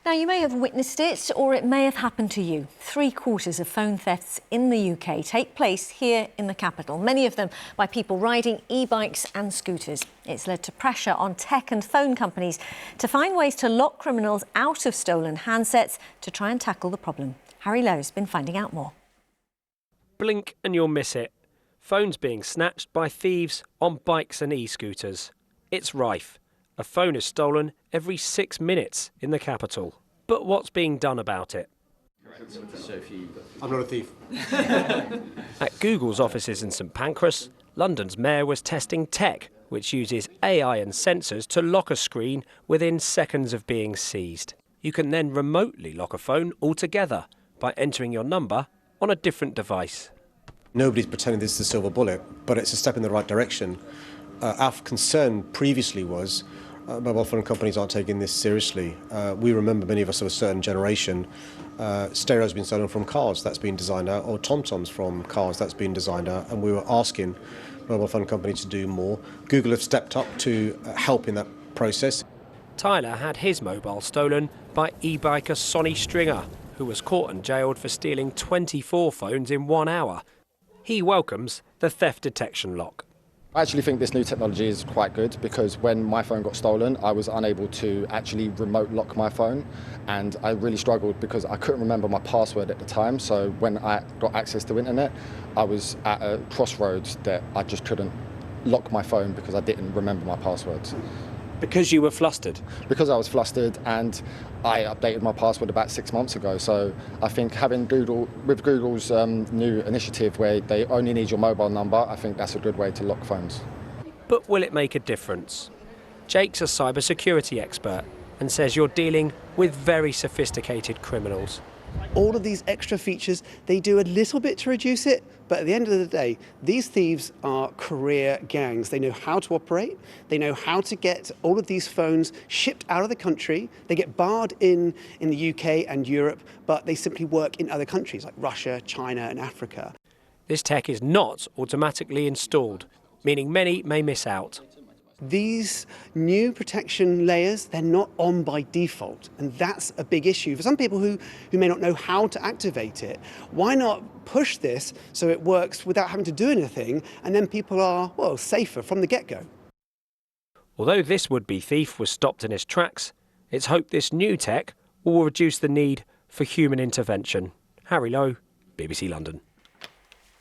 Now, you may have witnessed it, or it may have happened to you. 3/4 of phone thefts in the UK take place here in the capital, many of them by people riding e-bikes and scooters. It's led to pressure on tech and phone companies to find ways to lock criminals out of stolen handsets to try and tackle the problem. Harry Lowe's been finding out more. Blink and you'll miss it. Phones being snatched by thieves on bikes and e-scooters. It's rife. A phone is stolen every 6 minutes in the capital. But what's being done about it? I'm not a thief. At Google's offices in St Pancras, London's mayor was testing tech which uses AI and sensors to lock a screen within seconds of being seized. You can then remotely lock a phone altogether by entering your number on a different device. Nobody's pretending this is the silver bullet, but it's a step in the right direction. Our concern previously was mobile phone companies aren't taking this seriously. We remember, many of us of a certain generation, stereos being stolen from cars, that's been designed out, or tom-toms from cars, that's been designed out, and we were asking mobile phone companies to do more. Google have stepped up to help in that process. Tyler had his mobile stolen by e-biker Sonny Stringer, who was caught and jailed for stealing 24 phones in 1 hour. He welcomes the theft detection lock. I actually think this new technology is quite good because when my phone got stolen, I was unable to actually remote lock my phone, and I really struggled because I couldn't remember my password at the time. So when I got access to internet, I was at a crossroads that I just couldn't lock my phone because I didn't remember my passwords. Because you were flustered? Because I was flustered, and I updated my password about 6 months ago. So I think having Google's new initiative where they only need your mobile number, I think that's a good way to lock phones. But will it make a difference? Jake's a cybersecurity expert and says you're dealing with very sophisticated criminals. All of these extra features, they do a little bit to reduce it, but at the end of the day, these thieves are career gangs. They know how to operate, they know how to get all of these phones shipped out of the country. They get barred in the UK and Europe, but they simply work in other countries like Russia, China and Africa. This tech is not automatically installed, meaning many may miss out. These new protection layers, they're not on by default, and that's a big issue. For some people who may not know how to activate it, why not push this so it works without having to do anything, and then people are, well, safer from the get-go. Although this would-be thief was stopped in his tracks, it's hoped this new tech will reduce the need for human intervention. Harry Lowe, BBC London.